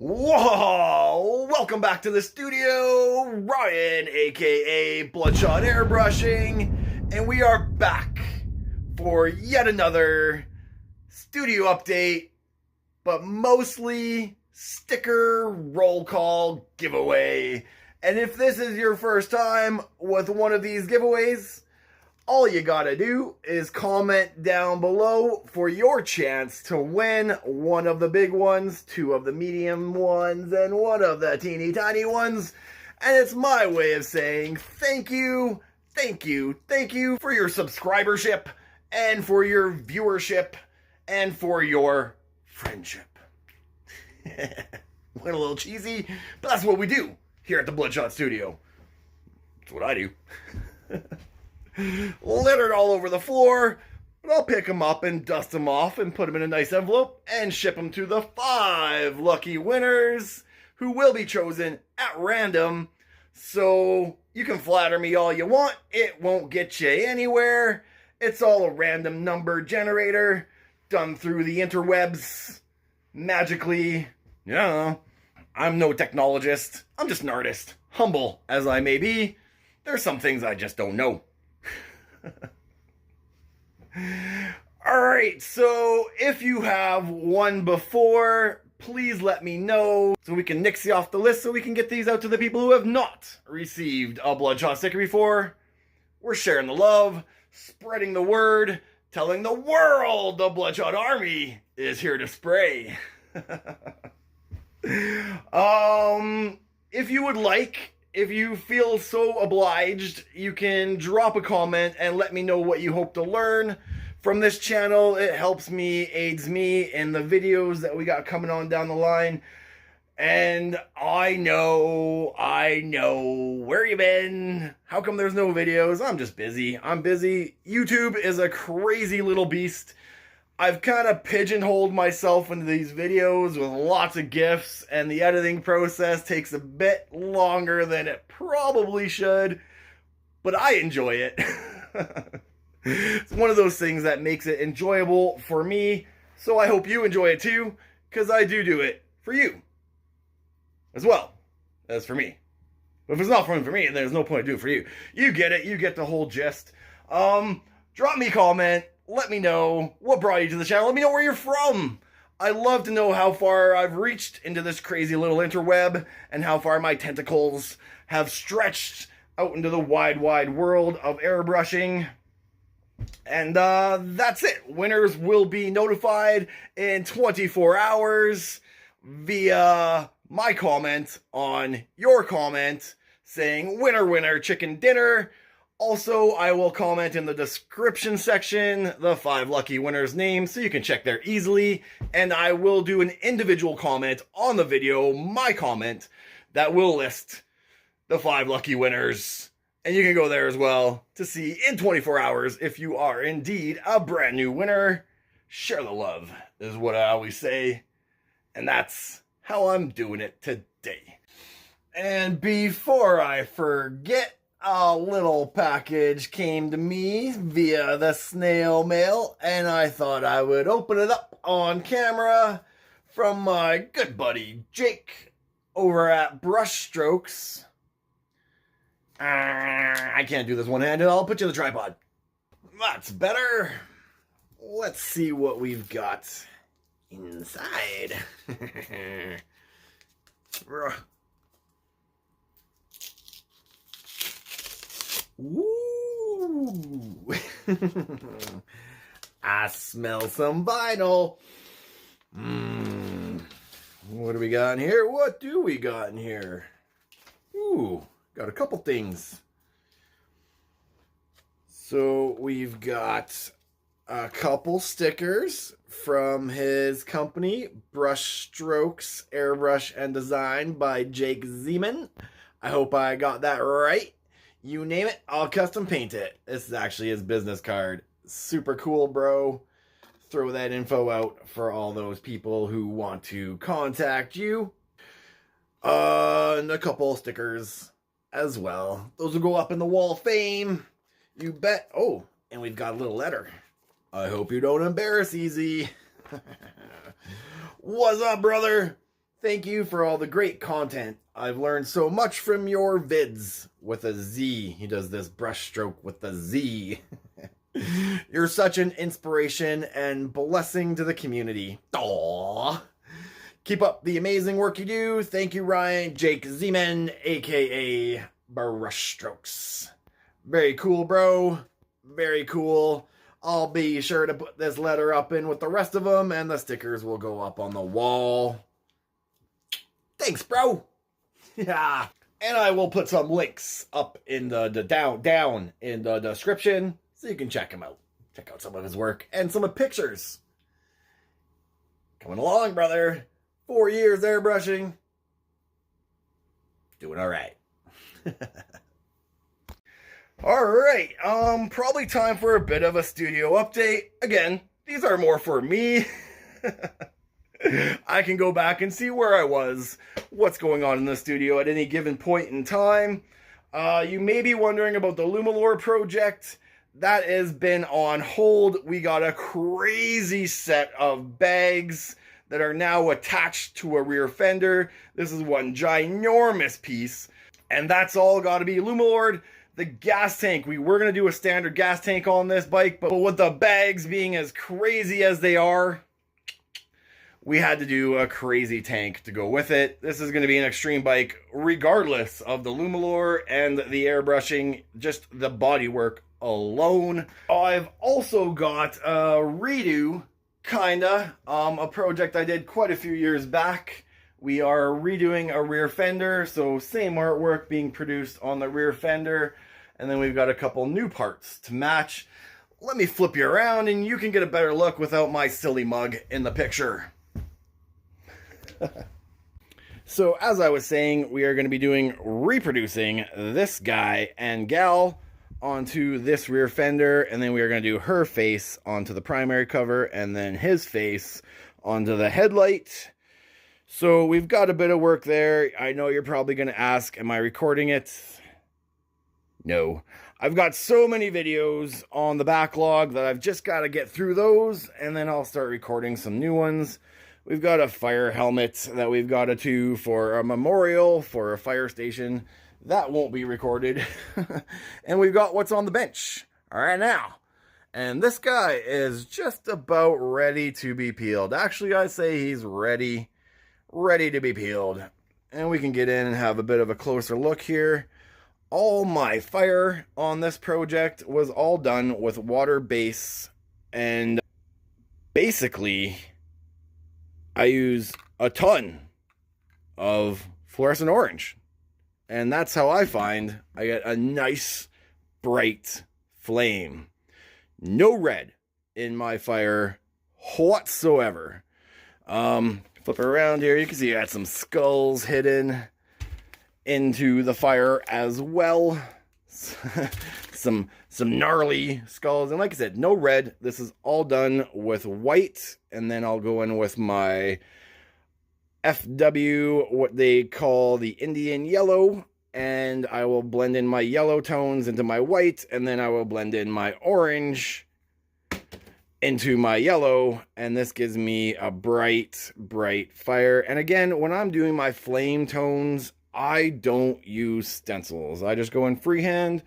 Whoa! Welcome back to the studio, Ryan, aka BloodShot Airbrushing, and we are back for yet another studio update, but mostly sticker roll call giveaway. And if this is your first time with one of these giveaways, all you gotta do is comment down below for your chance to win one of the big ones, two of the medium ones, and one of the teeny tiny ones. And it's my way of saying thank you, thank you, thank you for your subscribership, and for your viewership, and for your friendship. Went a little cheesy, but that's what we do here at the BloodShot Studio. That's what I do. Littered all over the floor, but I'll pick them up and dust them off and put them in a nice envelope and ship them to the 5 lucky winners who will be chosen at random. So you can flatter me all you want, it won't get you anywhere. It's all a random number generator done through the interwebs magically. Yeah, I'm no technologist, I'm just an artist. Humble as I may be, there's some things I just don't know. Alright, so if you have won before, please let me know so we can nix you off the list so we can get these out to the people who have not received a BloodShot sticker before. We're sharing the love, spreading the word, telling the world the BloodShot Army is here to spray. If you would like, if you feel so obliged, you can drop a comment and let me know what you hope to learn from this channel. It helps me, aids me in the videos that we got coming on down the line. And I know, where you been? How come there's no videos? I'm just busy. I'm busy. YouTube is a crazy little beast. I've kind of pigeonholed myself into these videos with lots of GIFs, and the editing process takes a bit longer than it probably should, but I enjoy it. It's one of those things that makes it enjoyable for me, so I hope you enjoy it too, because I do it for you, as well as for me. But if it's not fun for me, there's no point to do it for you. You get it, you get the whole gist. Drop me a comment. Let me know what brought you to the channel. Let me know where you're from. I love to know how far I've reached into this crazy little interweb and how far my tentacles have stretched out into the wide, wide world of airbrushing. And that's it. Winners will be notified in 24 hours via my comment on your comment saying winner, winner, chicken dinner. Also, I will comment in the description section the 5 lucky winners' names so you can check there easily. And I will do an individual comment on the video, my comment, that will list the 5 lucky winners. And you can go there as well to see in 24 hours if you are indeed a brand new winner. Share the love is what I always say. And that's how I'm doing it today. And before I forget, a little package came to me via the snail mail, and I thought I would open it up on camera from my good buddy Jake over at Brushstrokes. I can't do this one-handed. I'll put you on the tripod. That's better. Let's see what we've got inside. Ooh. I smell some vinyl. What do we got in here? What do we got in here? Ooh, got a couple things. So we've got a couple stickers from his company, Brushstrokes Airbrush and Design by Jake Zeman. I hope I got that right. You name it, I'll custom paint it. This is actually his business card. Super cool, bro. Throw that info out for all those people who want to contact you. And a couple stickers as well. Those will go up in the wall of fame. You bet. Oh, and we've got a little letter. I hope you don't embarrass easy. What's up, brother? Thank you for all the great content. I've learned so much from your vids with a Z. He does this brush stroke with a Z. You're such an inspiration and blessing to the community. Aww. Keep up the amazing work you do. Thank you, Ryan Jake Zeman, aka Brush Strokes. Very cool, bro. Very cool. I'll be sure to put this letter up in with the rest of them, and the stickers will go up on the wall. Thanks, bro. Yeah. And I will put some links up in the down in the description so you can check him out. Check out some of his work and some of pictures. Coming along, brother. 4 years airbrushing. Doing all right. All right. Probably time for a bit of a studio update. Again, these are more for me. I can go back and see where I was, what's going on in the studio at any given point in time. You may be wondering about the Lumalore project. That has been on hold. We got a crazy set of bags that are now attached to a rear fender. This is one ginormous piece, and that's all got to be Lumalored. The gas tank, we were going to do a standard gas tank on this bike, but with the bags being as crazy as they are, we had to do a crazy tank to go with it. This is going to be an extreme bike regardless of the Lumalore and the airbrushing, just the bodywork alone. I've also got a redo, kinda, a project I did quite a few years back. We are redoing a rear fender, so same artwork being produced on the rear fender, and then we've got a couple new parts to match. Let me flip you around and you can get a better look without my silly mug in the picture. So as I was saying, we are going to be reproducing this guy and gal onto this rear fender, and then we are going to do her face onto the primary cover and then his face onto the headlight. So we've got a bit of work there. I know you're probably going to ask, am I recording it? No. I've got so many videos on the backlog that I've just got to get through those, and then I'll start recording some new ones. We've got a fire helmet that we've got to do for a memorial for a fire station. That won't be recorded. And we've got what's on the bench right now. And this guy is just about ready to be peeled. Actually, I say he's ready to be peeled. And we can get in and have a bit of a closer look here. All my fire on this project was all done with water base, and basically I use a ton of fluorescent orange, and that's how I find I get a nice bright flame. No red in my fire whatsoever. Flip around here, you can see I had some skulls hidden into the fire as well. some gnarly skulls, and like I said, no red. This is all done with white, and then I'll go in with my FW, what they call the Indian yellow, and I will blend in my yellow tones into my white, and then I will blend in my orange into my yellow, and this gives me a bright fire. And again, when I'm doing my flame tones, I don't use stencils. I just go in freehand.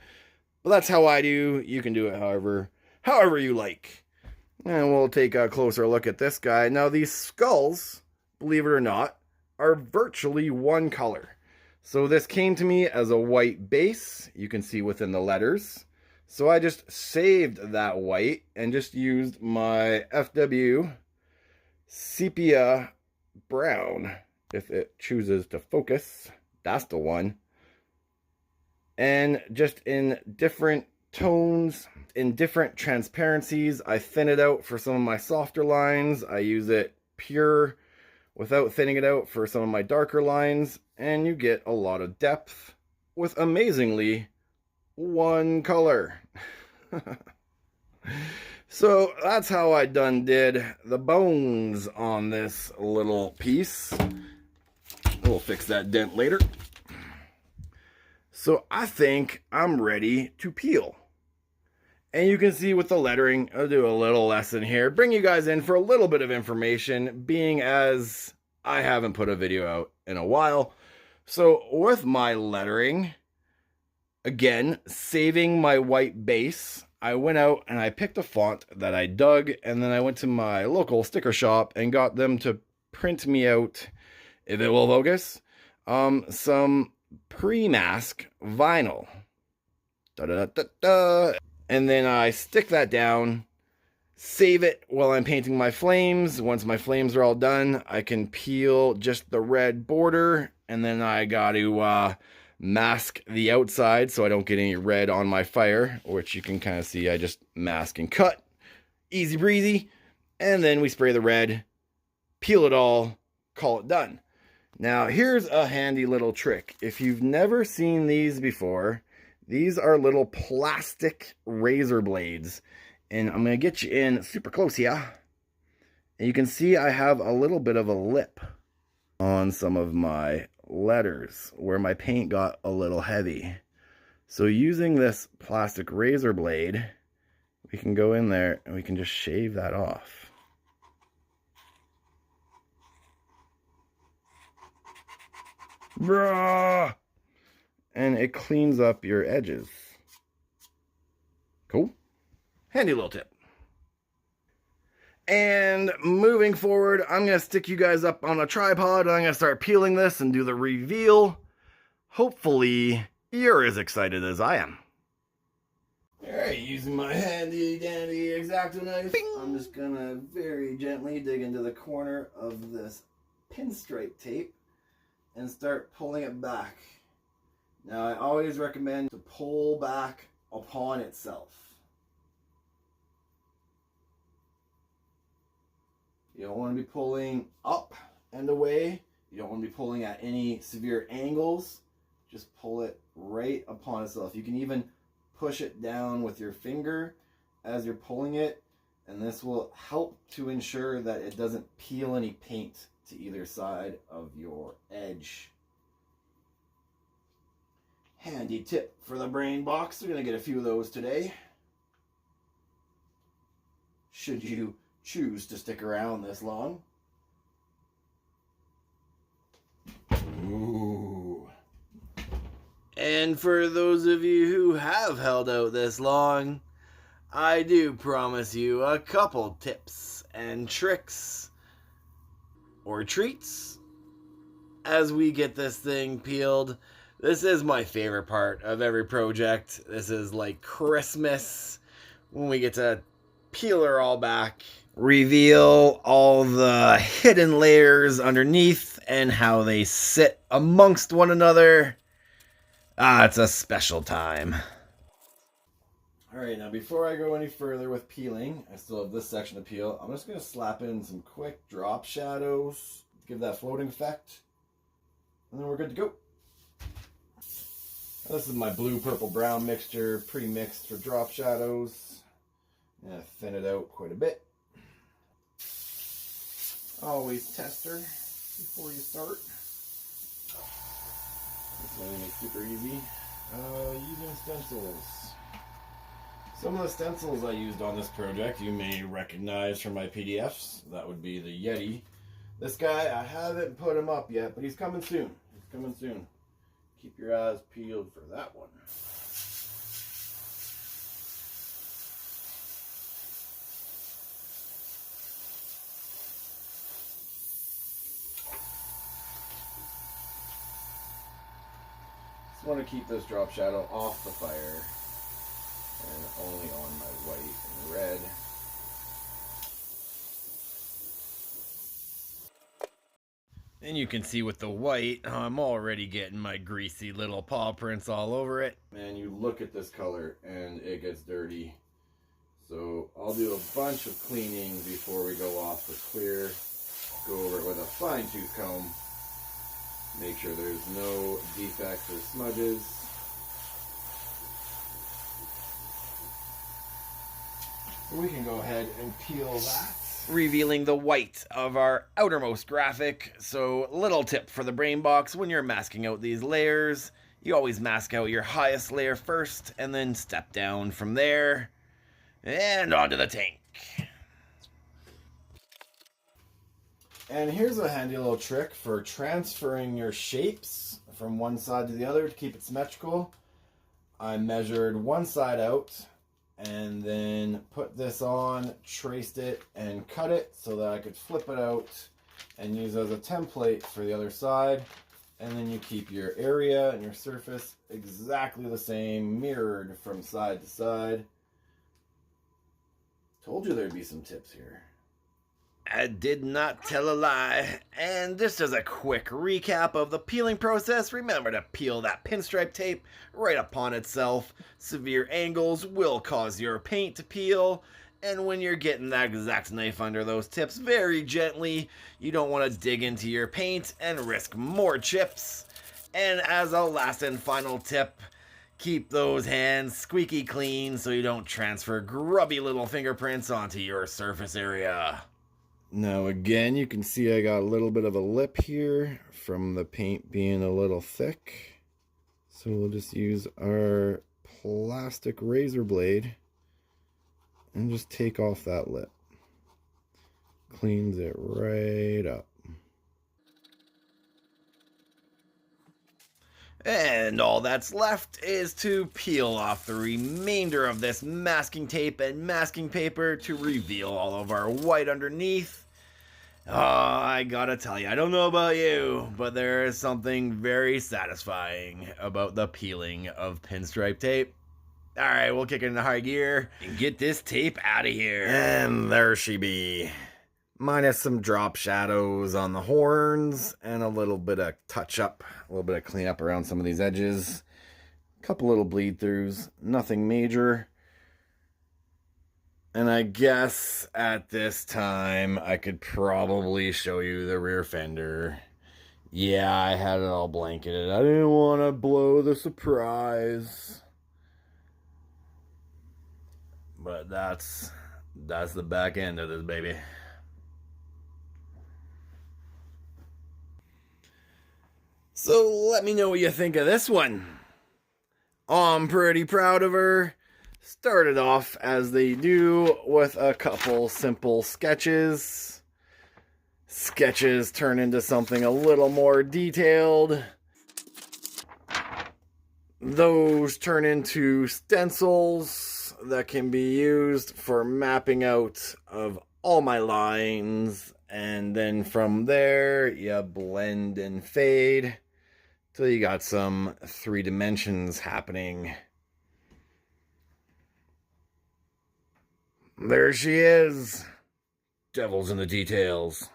But that's how I do. You can do it however you like. And we'll take a closer look at this guy. Now these skulls, believe it or not, are virtually one color. So this came to me as a white base. You can see within the letters. So I just saved that white and just used my FW sepia brown. If it chooses to focus, that's the one. And just in different tones, in different transparencies, I thin it out for some of my softer lines. I use it pure without thinning it out for some of my darker lines, and you get a lot of depth with amazingly one color. So that's how I did the bones on this little piece. We'll fix that dent later. So I think I'm ready to peel. And you can see with the lettering, I'll do a little lesson here, bring you guys in for a little bit of information, being as I haven't put a video out in a while. So with my lettering, again, saving my white base, I went out and I picked a font that I dug, and then I went to my local sticker shop and got them to print me out, if it will focus, some pre-mask vinyl. And then I stick that down, save it while I'm painting my flames. Once my flames are all done, I can peel just the red border, and then I got to mask the outside so I don't get any red on my fire, which you can kind of see I just mask and cut. Easy breezy. And then we spray the red, peel it all, call it done. Now here's a handy little trick. If you've never seen these before, these are little plastic razor blades. And I'm going to get you in super close here. And you can see I have a little bit of a lip on some of my letters where my paint got a little heavy. So using this plastic razor blade, we can go in there and we can just shave that off. Bruh! And it cleans up your edges. Cool. Handy little tip. And moving forward, I'm going to stick you guys up on a tripod, and I'm going to start peeling this and do the reveal. Hopefully, you're as excited as I am. Alright, using my handy dandy X-Acto knife, bing! I'm just going to very gently dig into the corner of this pinstripe tape and start pulling it back. Now, I always recommend to pull back upon itself. You don't want to be pulling up and away. You don't want to be pulling at any severe angles. Just pull it right upon itself. You can even push it down with your finger as you're pulling it, and this will help to ensure that it doesn't peel any paint to either side of your edge. Handy tip for the brain box. We're going to get a few of those today. Should you choose to stick around this long. Ooh. And for those of you who have held out this long, I do promise you a couple tips and tricks or treats as we get this thing peeled. This is my favorite part of every project. This is like Christmas when we get to peel her all back, reveal all the hidden layers underneath and how they sit amongst one another. It's a special time. Alright, now before I go any further with peeling, I still have this section to peel. I'm just going to slap in some quick drop shadows to give that floating effect. And then we're good to go. This is my blue, purple, brown mixture, pre-mixed for drop shadows. I'm going to thin it out quite a bit. Always test her before you start. This one is super easy. Using stencils. Some of the stencils I used on this project you may recognize from my PDFs. That would be the Yeti. This guy, I haven't put him up yet, but he's coming soon. He's coming soon. Keep your eyes peeled for that one. Just want to keep this drop shadow off the fire and only on my white and red. And you can see with the white, I'm already getting my greasy little paw prints all over it. And you look at this color and it gets dirty. So I'll do a bunch of cleaning before we go off the clear. Go over it with a fine tooth comb. Make sure there's no defects or smudges. We can go ahead and peel that. Revealing the white of our outermost graphic. So, little tip for the brain box: when you're masking out these layers, you always mask out your highest layer first and then step down from there and onto the tank. And here's a handy little trick for transferring your shapes from one side to the other to keep it symmetrical. I measured one side out and then put this on, traced it, and cut it so that I could flip it out and use it as a template for the other side. And then you keep your area and your surface exactly the same, mirrored from side to side. Told you there'd be some tips here. I did not tell a lie. And just as a quick recap of the peeling process, remember to peel that pinstripe tape right upon itself. Severe angles will cause your paint to peel. And when you're getting that exact knife under those tips very gently, you don't want to dig into your paint and risk more chips. And as a last and final tip, keep those hands squeaky clean so you don't transfer grubby little fingerprints onto your surface area. Now again, you can see I got a little bit of a lip here from the paint being a little thick. So we'll just use our plastic razor blade and just take off that lip. Cleans it right up. And all that's left is to peel off the remainder of this masking tape and masking paper to reveal all of our white underneath. Oh, I gotta tell you, I don't know about you, but there is something very satisfying about the peeling of pinstripe tape. Alright, we'll kick it into high gear and get this tape out of here. And there she be. Minus some drop shadows on the horns and a little bit of touch up, a little bit of cleanup around some of these edges. A couple little bleed throughs, nothing major. And I guess at this time I could probably show you the rear fender. Yeah, I had it all blanketed. I didn't want to blow the surprise. But that's the back end of this baby. So let me know what you think of this one. I'm pretty proud of her. Started off as they do with a couple simple sketches. Sketches turn into something a little more detailed. Those turn into stencils that can be used for mapping out of all my lines. And then from there, you blend and fade till you got some 3 dimensions happening. There she is. Devil's in the details.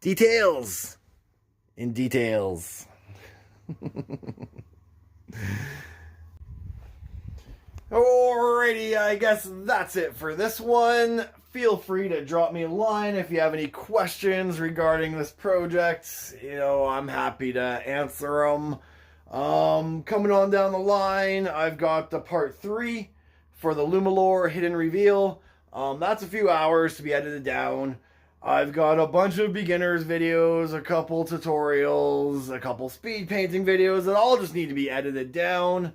Details in details. Alrighty, I guess that's it for this one. Feel free to drop me a line if you have any questions regarding this project. You know, I'm happy to answer them. Coming on down the line, I've got the part 3 for the Lumalore Hidden Reveal. That's a few hours to be edited down. I've got a bunch of beginners videos, a couple tutorials, a couple speed painting videos that all just need to be edited down.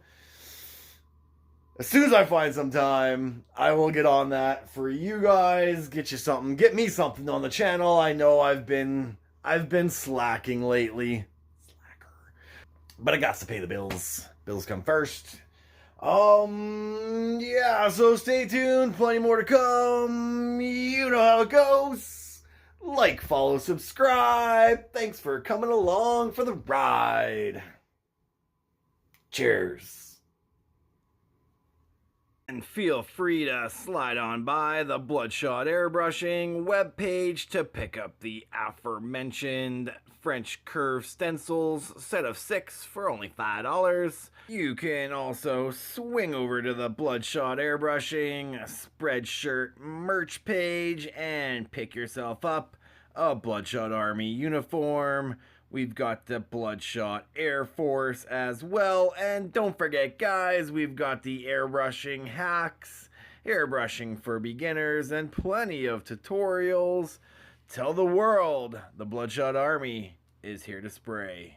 As soon as I find some time, I will get on that for you guys. Get you something, get me something on the channel. I know I've been slacking lately. Slacker. But I got to pay the bills. Bills come first. Yeah, so stay tuned, plenty more to come, you know how it goes. Like, follow, subscribe, thanks for coming along for the ride. Cheers. And feel free to slide on by the BloodShot Airbrushing webpage to pick up the aforementioned French curve stencils, set of 6 for only $5. You can also swing over to the BloodShot Airbrushing Spreadshirt merch page and pick yourself up a BloodShot Army uniform. We've got the BloodShot Air Force as well. And don't forget, guys, we've got the airbrushing hacks, airbrushing for beginners, and plenty of tutorials. Tell the world the BloodShot Army is here to spray.